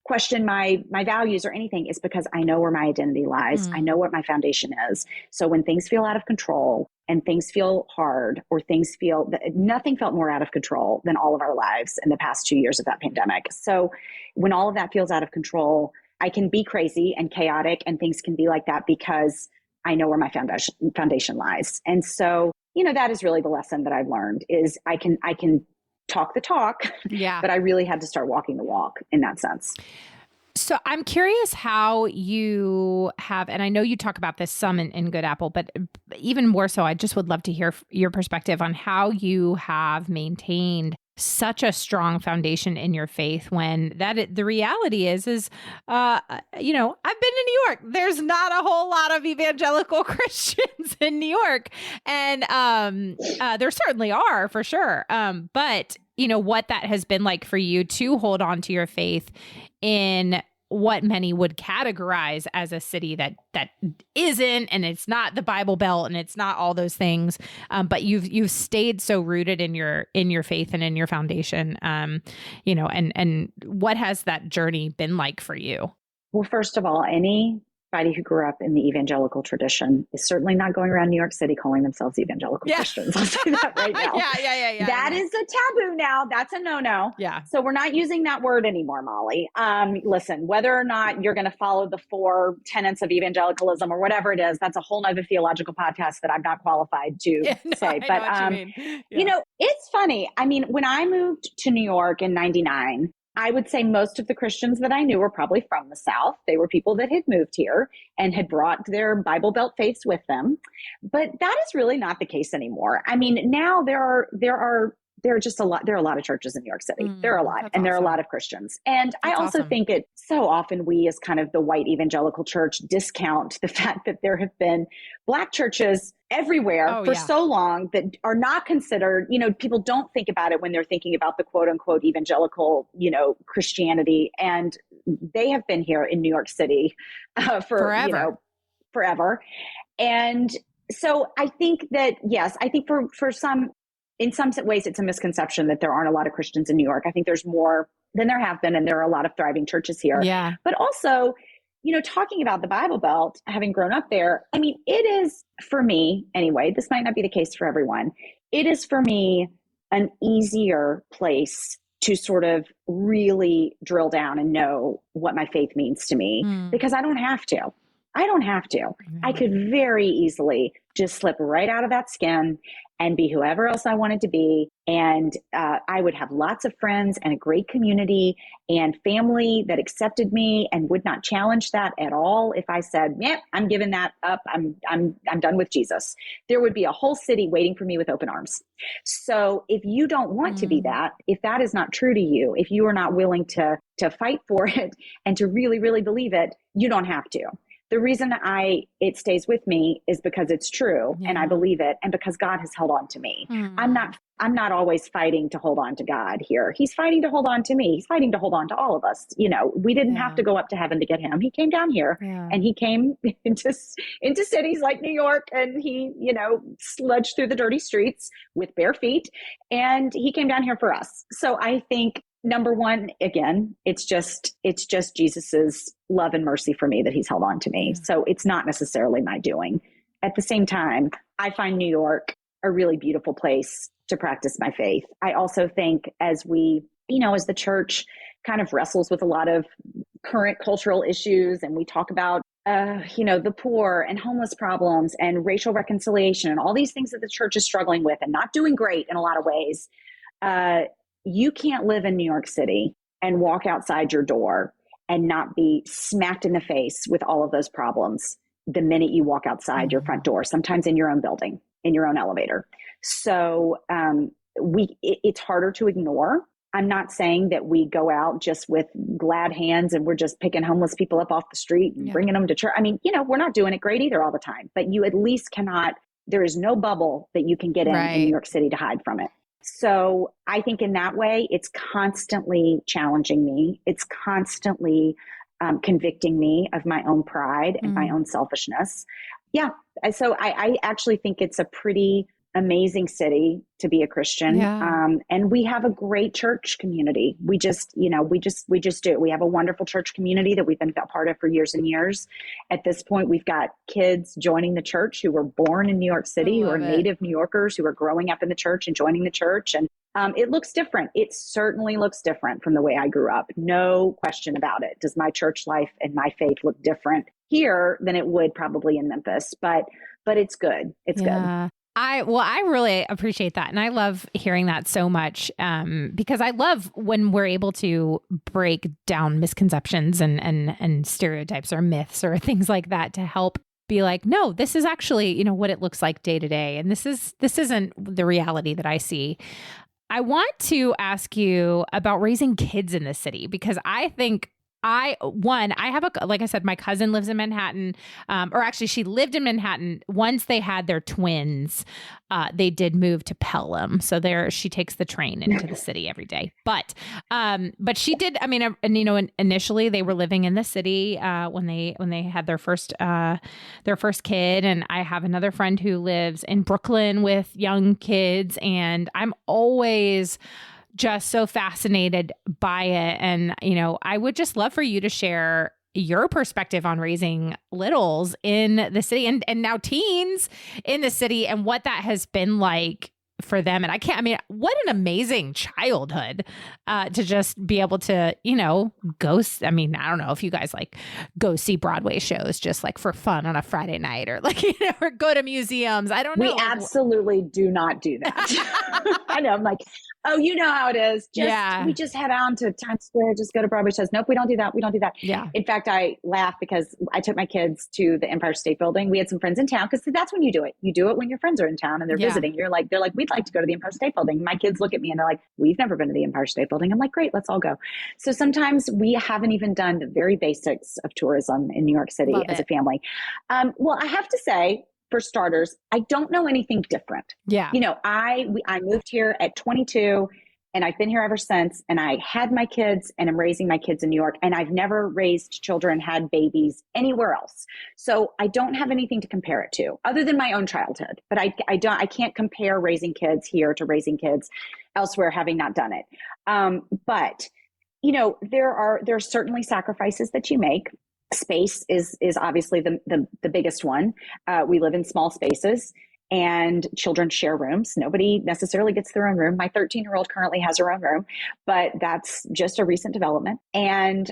question my values or anything, is because I know where my identity lies. I know what my foundation is. So when things feel out of control and things feel hard, or things feel that nothing felt more out of control than all of our lives in the past 2 years of that pandemic. So when all of that feels out of control, I can be crazy and chaotic, and things can be like that because I know where my foundation lies. And so, that is really the lesson that I've learned, is I can talk the talk, but I really had to start walking the walk in that sense. So I'm curious how you have, and I know you talk about this some in Good Apple, but even more so, I just would love to hear your perspective on how you have maintained such a strong foundation in your faith when the reality is, I've been in New York. There's not a whole lot of evangelical Christians in New York. And there certainly are, for sure. But what that has been like for you to hold on to your faith in what many would categorize as a city that isn't, and it's not the Bible Belt, and it's not all those things. But you've stayed so rooted in your faith and in your foundation. And what has that journey been like for you? Well, first of all, anybody who grew up in the evangelical tradition is certainly not going around New York City calling themselves evangelical Christians. I'll say that right now. Yeah. That is a taboo now. That's a no-no. Yeah. So we're not using that word anymore, Molly. Listen, whether or not you're going to follow the 4 tenets of evangelicalism or whatever it is, that's a whole nother theological podcast that I'm not qualified to say. But, it's funny. I mean, when I moved to New York in 99, I would say most of the Christians that I knew were probably from the South. They were people that had moved here and had brought their Bible Belt faiths with them. But that is really not the case anymore. I mean, now there are just a lot. There are a lot of churches in New York City. There are a lot, and there are a lot of Christians. And I also think it so often we, as kind of the white evangelical church, discount the fact that there have been Black churches everywhere for so long that are not considered, people don't think about it when they're thinking about the quote unquote evangelical, Christianity. And they have been here in New York City for forever. And so I think that, yes, I think for some, in some ways, it's a misconception that there aren't a lot of Christians in New York. I think there's more than there have been, and there are a lot of thriving churches here. Yeah. But also, talking about the Bible Belt, having grown up there, I mean, it is, for me anyway, this might not be the case for everyone, it is for me an easier place to sort of really drill down and know what my faith means to me, because I don't have to. I could very easily just slip right out of that skin and be whoever else I wanted to be. And I would have lots of friends and a great community and family that accepted me and would not challenge that at all. If I said, I'm giving that up, I'm done with Jesus, there would be a whole city waiting for me with open arms. So if you don't want to be that, if that is not true to you, if you are not willing to fight for it and to really, really believe it, you don't have to. The reason it stays with me is because it's true and I believe it, and because God has held on to me. I'm not always fighting to hold on to God here. He's fighting to hold on to me. He's fighting to hold on to all of us. We didn't have to go up to heaven to get him. He came down here and he came into cities like New York, and he, sludged through the dirty streets with bare feet, and he came down here for us. So I think, number one, again, it's just Jesus's love and mercy for me that he's held on to me. So it's not necessarily my doing. At the same time, I find New York a really beautiful place to practice my faith. I also think as the church kind of wrestles with a lot of current cultural issues, and we talk about, the poor and homeless problems and racial reconciliation and all these things that the church is struggling with and not doing great in a lot of ways, you can't live in New York City and walk outside your door and not be smacked in the face with all of those problems the minute you walk outside your front door, sometimes in your own building, in your own elevator. So it's harder to ignore. I'm not saying that we go out just with glad hands and we're just picking homeless people up off the street and bringing them to church. I mean, we're not doing it great either all the time, but you at least cannot there is no bubble that you can get in New York City to hide from it. So I think in that way, it's constantly challenging me. It's constantly convicting me of my own pride and my own selfishness. Yeah. So I actually think it's a pretty amazing city to be a Christian. Yeah. And we have a great church community. We just do. We have a wonderful church community that we've been a part of for years and years. At this point, we've got kids joining the church who were born in New York City, who are native New Yorkers, who are growing up in the church and joining the church. And it looks different. It certainly looks different from the way I grew up. No question about it. Does my church life and my faith look different here than it would probably in Memphis? But it's good. It's good. I really appreciate that. And I love hearing that so much because I love when we're able to break down misconceptions and stereotypes or myths or things like that to help be like, no, this is actually, what it looks like day to day. And this isn't the reality that I see. I want to ask you about raising kids in the city because I think I have like I said, my cousin lives in Manhattan, or actually she lived in Manhattan. Once they had their twins, they did move to Pelham. So she takes the train into the city every day. But she did, initially they were living in the city, when they had their first kid. And I have another friend who lives in Brooklyn with young kids, and I'm always just so fascinated by it. And, I would just love for you to share your perspective on raising littles in the city and now teens in the city and what that has been like for them. And what an amazing childhood to just be able to, go. I don't know if you guys go see Broadway shows just for fun on a Friday night or or go to museums. I don't know. We absolutely do not do that. I know. I'm like, oh, you know how it is. We just head on to Times Square, just go to Broadway shows. Nope, we don't do that. We don't do that. Yeah. In fact, I laugh because I took my kids to the Empire State Building. We had some friends in town because that's when you do it. You do it when your friends are in town and they're visiting. They're like, we'd like to go to the Empire State Building. My kids look at me and they're like, we've never been to the Empire State Building. I'm like, great, let's all go. So sometimes we haven't even done the very basics of tourism in New York City as a family. Well, I have to say, for starters, I don't know anything different. Yeah. I moved here at 22 and I've been here ever since. And I had my kids and I'm raising my kids in New York. And I've never raised children, had babies anywhere else. So I don't have anything to compare it to other than my own childhood. But I can't compare raising kids here to raising kids elsewhere, having not done it. But there are certainly sacrifices that you make. Space is obviously the biggest one. We live in small spaces and children share rooms. Nobody necessarily gets their own room. My 13-year-old currently has her own room, but that's just a recent development. And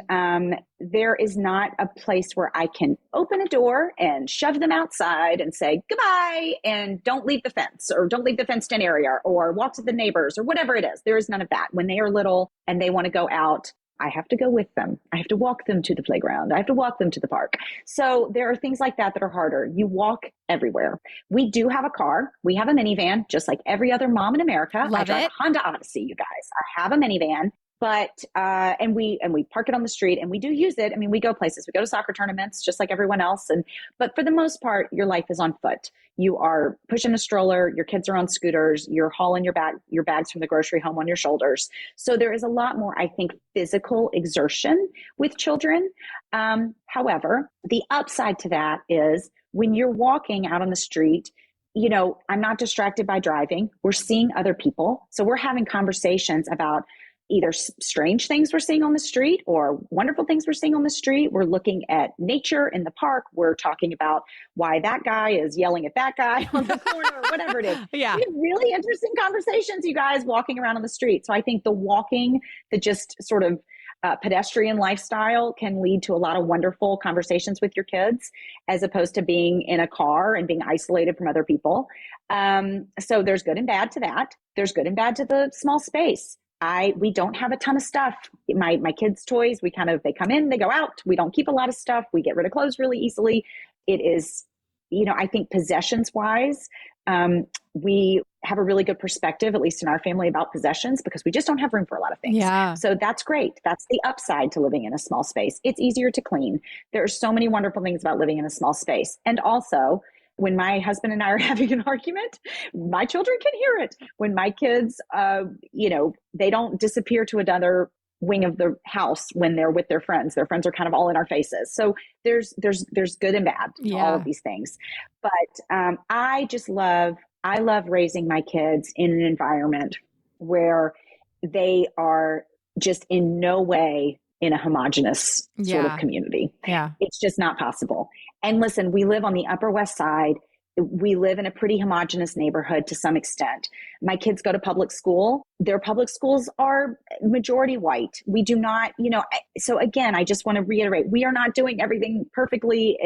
there is not a place where I can open a door and shove them outside and say goodbye and don't leave the fence or don't leave the fenced-in area or walk to the neighbors or whatever it is. There is none of that. When they are little and they want to go out, I have to go with them. I have to walk them to the playground. I have to walk them to the park. So there are things like that are harder. You walk everywhere. We do have a car. We have a minivan, just like every other mom in America. I drive a Honda Odyssey, you guys. I have a minivan. But, and we park it on the street and we do use it. We go places, we go to soccer tournaments just like everyone else. But for the most part, your life is on foot. You are pushing a stroller, your kids are on scooters, you're hauling your bags from the grocery home on your shoulders. So there is a lot more, I think, physical exertion with children. However, the upside to that is when you're walking out on the street, I'm not distracted by driving. We're seeing other people. So we're having conversations about either strange things we're seeing on the street or wonderful things we're seeing on the street. We're looking at nature in the park. We're talking about why that guy is yelling at that guy on the corner or whatever it is. Yeah. We have really interesting conversations, you guys, walking around on the street. So I think the walking, the just sort of pedestrian lifestyle can lead to a lot of wonderful conversations with your kids, as opposed to being in a car and being isolated from other people. So there's good and bad to that. There's good and bad to the small space. We don't have a ton of stuff. My kids' toys, they come in, they go out. We don't keep a lot of stuff. We get rid of clothes really easily. It is, I think possessions wise, we have a really good perspective, at least in our family, about possessions because we just don't have room for a lot of things. Yeah. So that's great. That's the upside to living in a small space. It's easier to clean. There are so many wonderful things about living in a small space. And also, when my husband and I are having an argument, my children can hear it. When my kids, they don't disappear to another wing of the house when they're with their friends. Their friends are kind of all in our faces. So there's good and bad to all of these things. But I love raising my kids in an environment where they are just in no way in a homogenous sort of community. Yeah. It's just not possible. And listen, we live on the Upper West Side. We live in a pretty homogenous neighborhood to some extent. My kids go to public school. Their public schools are majority white. We do not, so again, I just want to reiterate, we are not doing everything perfectly.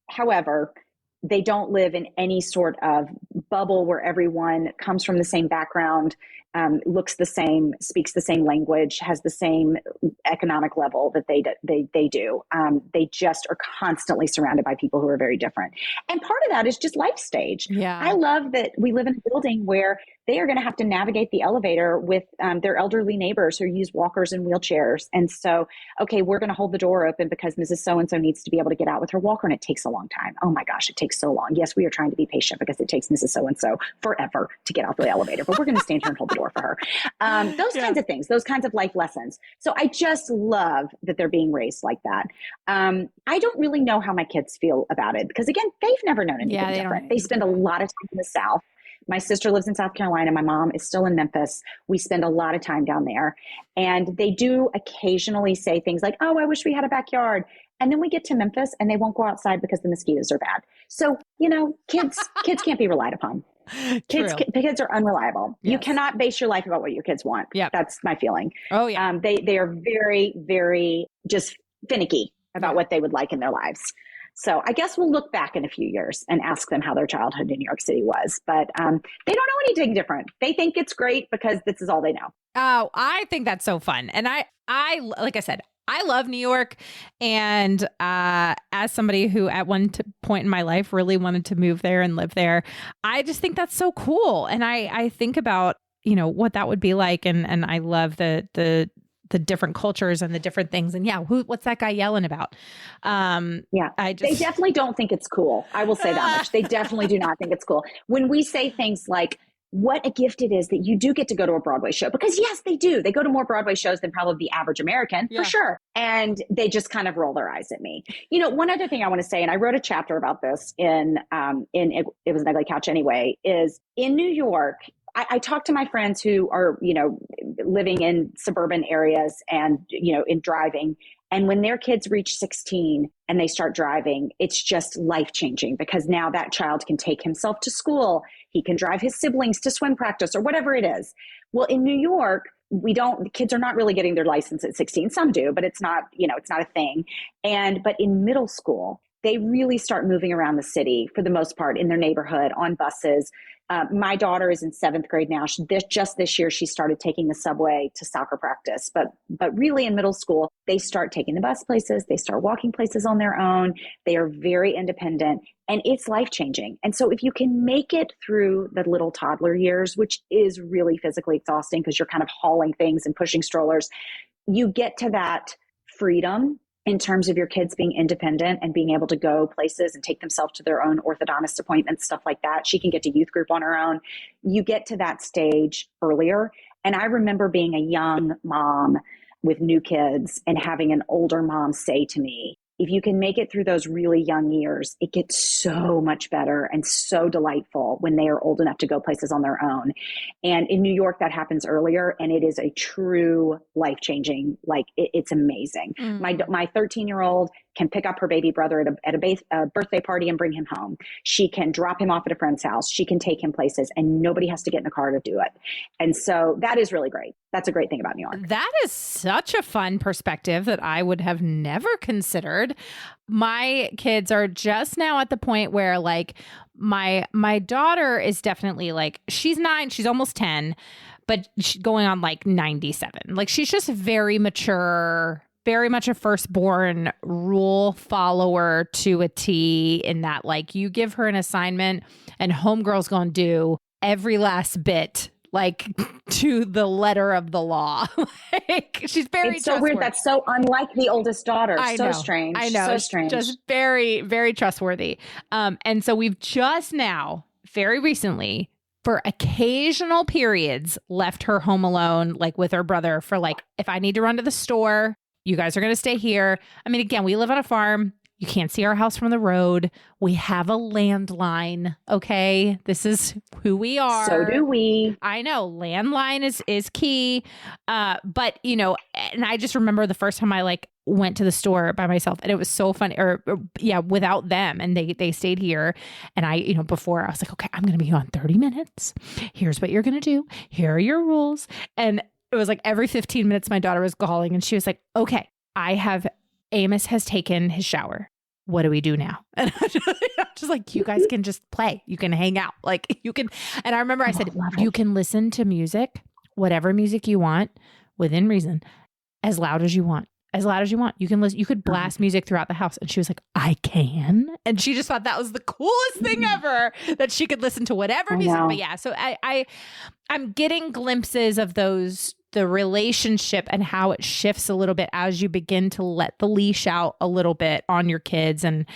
However, they don't live in any sort of bubble where everyone comes from the same background, looks the same, speaks the same language, has the same economic level that they do. They just are constantly surrounded by people who are very different. And part of that is just life stage. Yeah. I love that we live in a building where they are going to have to navigate the elevator with their elderly neighbors who use walkers and wheelchairs. And so, okay, we're going to hold the door open because Mrs. So-and-so needs to be able to get out with her walker, and it takes a long time. Oh my gosh, it takes so long. Yes, we are trying to be patient because it takes Mrs. So-and-so forever to get out the elevator, but we're going to stand here and hold the door for her. Those kinds of things, those kinds of life lessons. So I just love that they're being raised like that. I don't really know how my kids feel about it because, again, they've never known anything different. They spend a lot of time in the South. My sister lives in South Carolina. My mom is still in Memphis. We spend a lot of time down there. And they do occasionally say things like, oh, I wish we had a backyard. And then we get to Memphis and they won't go outside because the mosquitoes are bad. So, kids can't be relied upon. Kids are unreliable. Yes. You cannot base your life about what your kids want. Yep. That's my feeling. Oh, yeah. They are very, very just finicky about what they would like in their lives. So I guess we'll look back in a few years and ask them how their childhood in New York City was. But they don't know anything different. They think it's great because this is all they know. Oh, I think that's so fun. And I like I said, I love New York. And as somebody who at one point in my life really wanted to move there and live there, I just think that's so cool. And I think about, what that would be like. And I love the different cultures and the different things. And what's that guy yelling about? They definitely don't think it's cool. I will say that much. They definitely do not think it's cool. When we say things like, what a gift it is that you do get to go to a Broadway show, because yes, they do. They go to more Broadway shows than probably the average American, for sure. And they just kind of roll their eyes at me. One other thing I want to say, and I wrote a chapter about this in It Was an Ugly Couch Anyway, is in New York, I talk to my friends who are, living in suburban areas and, in driving. And when their kids reach 16 and they start driving, it's just life-changing because now that child can take himself to school. He can drive his siblings to swim practice or whatever it is. Well, in New York, the kids are not really getting their license at 16. Some do, but it's not, it's not a thing. But in middle school, they really start moving around the city for the most part in their neighborhood on buses. My daughter is in 7th grade now. Just this year, she started taking the subway to soccer practice. But really in middle school, they start taking the bus places. They start walking places on their own. They are very independent and it's life-changing. And so if you can make it through the little toddler years, which is really physically exhausting because you're kind of hauling things and pushing strollers, you get to that freedom in terms of your kids being independent and being able to go places and take themselves to their own orthodontist appointments, stuff like that. She can get to youth group on her own. You get to that stage earlier. And I remember being a young mom with new kids and having an older mom say to me, if you can make it through those really young years, it gets so much better and so delightful when they are old enough to go places on their own. And in New York, that happens earlier, and it is a true life-changing, it's amazing. My 13-year-old can pick up her baby brother at a birthday party and bring him home. She can drop him off at a friend's house. She can take him places, and nobody has to get in a car to do it. And so that is really great. That's a great thing about New York. That is such a fun perspective that I would have never considered. My kids are just now at the point where my daughter is definitely she's 9, she's almost 10, but she's going on 97. She's just very mature, very much a firstborn rule follower to a T, in that you give her an assignment and homegirl's going to do every last bit like to the letter of the law. Like she's very It's so weird. That's so unlike the oldest daughter. I so know. strange. I know. So It's strange. just very, very trustworthy. And so we've just now, very recently, for occasional periods, left her home alone, like with her brother for like, if I need to run to the store, you guys are going to stay here. I mean, again, we live on a farm. You can't see our house from the road. We have a landline. Okay. This is who we are. So do we. I know landline is key. But you know, and I just remember the first time I like went to the store by myself and it was so funny or yeah, without them. And they stayed here. And I, you know, before I was like, okay, I'm going to be gone 30 minutes. Here's what you're going to do. Here are your rules. And it was like every 15 minutes, my daughter was calling and she was like, okay, Amos has taken his shower. What do we do now? And I'm just like, you guys can just play. You can hang out. Like you can. And I remember I said, you can listen to music, whatever music you want within reason, as loud as you want. As loud as you want. You can listen. You could blast music throughout the house. And she was like, I can. And she just thought that was the coolest thing ever, that she could listen to whatever music. But yeah, so I'm getting glimpses of the relationship and how it shifts a little bit as you begin to let the leash out a little bit on your kids and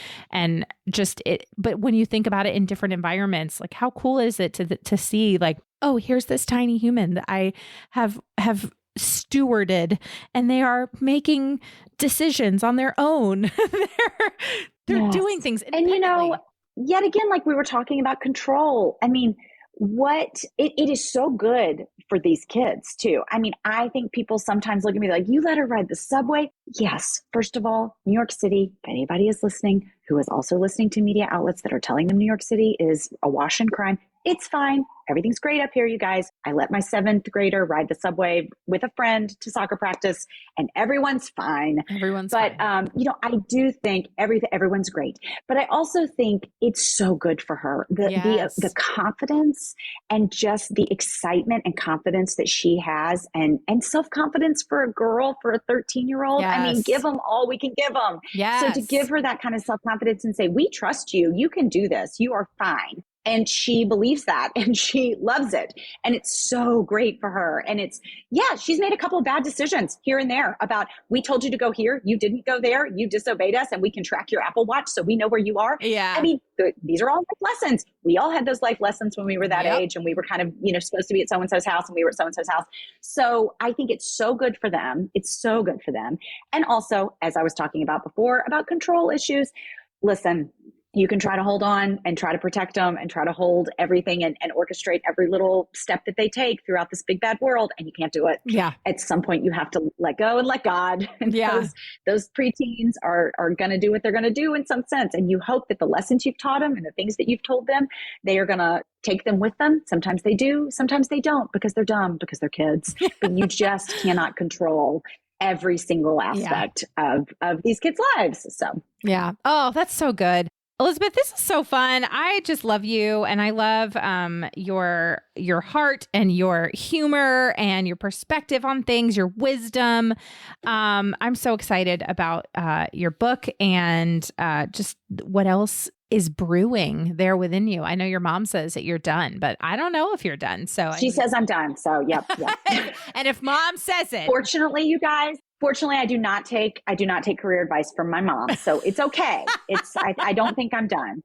just it. But when you think about it in different environments, like how cool is it to see like, oh, here's this tiny human that I have stewarded and they are making decisions on their own. they're doing things independently. And you know, yet again, like we were talking about control. I mean, it is so good for these kids too. I mean, I think people sometimes look at me like, you let her ride the subway? Yes. First of all, New York City, if anybody is listening, who is also listening to media outlets that are telling them New York City is awash in crime, it's fine. Everything's great up here, you guys. I let my 7th grader ride the subway with a friend to soccer practice and everyone's fine. Everyone's fine. You know, I do think everyone's great, but I also think it's so good for her. The confidence and just the excitement and confidence that she has and self-confidence for a girl, for a 13-year-old. Yes. I mean, give them all we can give them. Yes. So to give her that kind of self-confidence and say, we trust you, you can do this, you are fine. And she believes that and she loves it. And it's so great for her. And she's made a couple of bad decisions here and there about, we told you to go here. You didn't go there. You disobeyed us and we can track your Apple Watch so we know where you are. Yeah. I mean, these are all life lessons. We all had those life lessons when we were that age and we were kind of, you know, supposed to be at so-and-so's house and we were at so-and-so's house. So I think it's so good for them. It's so good for them. And also, as I was talking about before, about control issues, listen, you can try to hold on and try to protect them and try to hold everything and orchestrate every little step that they take throughout this big bad world. And you can't do it. Yeah. At some point you have to let go and let God. And those preteens are going to do what they're going to do in some sense. And you hope that the lessons you've taught them and the things that you've told them, they are going to take them with them. Sometimes they do. Sometimes they don't because they're dumb, because they're kids. But you just cannot control every single aspect of these kids' lives. So, yeah. Oh, that's so good. Elizabeth, this is so fun. I just love you. And I love your heart and your humor and your perspective on things, your wisdom. I'm so excited about your book and just what else is brewing there within you. I know your mom says that you're done, but I don't know if you're done. So she says I'm done. So yep. And if mom says it. Fortunately, you guys, I do not take career advice from my mom. So it's okay. I don't think I'm done.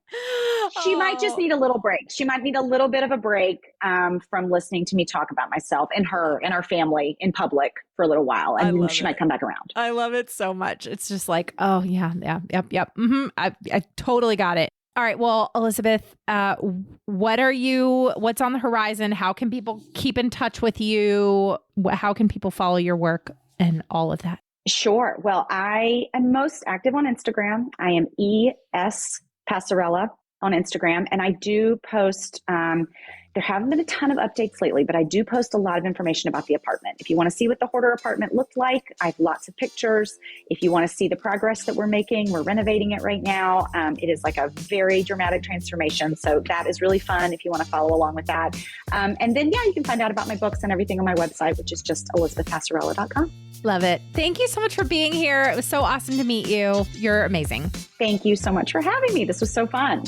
She might just need a little break. She might need a little bit of a break from listening to me talk about myself and her and our family in public for a little while. And then she might come back around. I love it so much. It's just like, oh yeah. Yep. Mm-hmm. I totally got it. All right. Well, Elizabeth, what's on the horizon? How can people keep in touch with you? How can people follow your work and all of that? Sure. Well, I am most active on Instagram. I am ES Passarella on Instagram. And I do post, there haven't been a ton of updates lately, but I do post a lot of information about the apartment. If you want to see what the hoarder apartment looked like, I have lots of pictures. If you want to see the progress that we're making, we're renovating it right now. It is like a very dramatic transformation. So that is really fun if you want to follow along with that. And then, you can find out about my books and everything on my website, which is just elizabethpassarella.com. Love it. Thank you so much for being here. It was so awesome to meet you. You're amazing. Thank you so much for having me. This was so fun.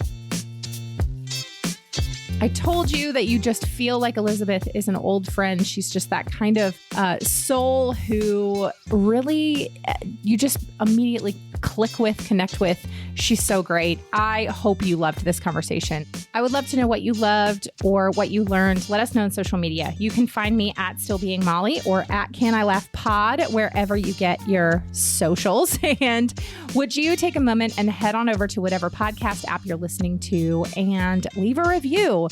I told you that you just feel like Elizabeth is an old friend. She's just that kind of soul who really you just immediately click with, connect with. She's so great. I hope you loved this conversation. I would love to know what you loved or what you learned. Let us know on social media. You can find me at Still Being Molly or at Can I Laugh Pod, wherever you get your socials. And would you take a moment and head on over to whatever podcast app you're listening to and leave a review?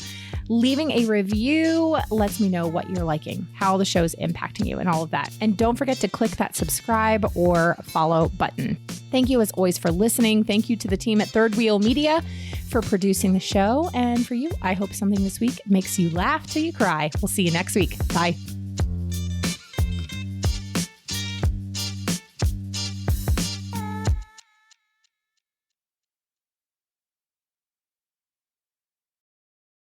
Leaving a review lets me know what you're liking, how the show's impacting you, and all of that. And don't forget to click that subscribe or follow button. Thank you as always for listening. Thank you to the team at Third Wheel Media for producing the show. And for you, I hope something this week makes you laugh till you cry. We'll see you next week. Bye.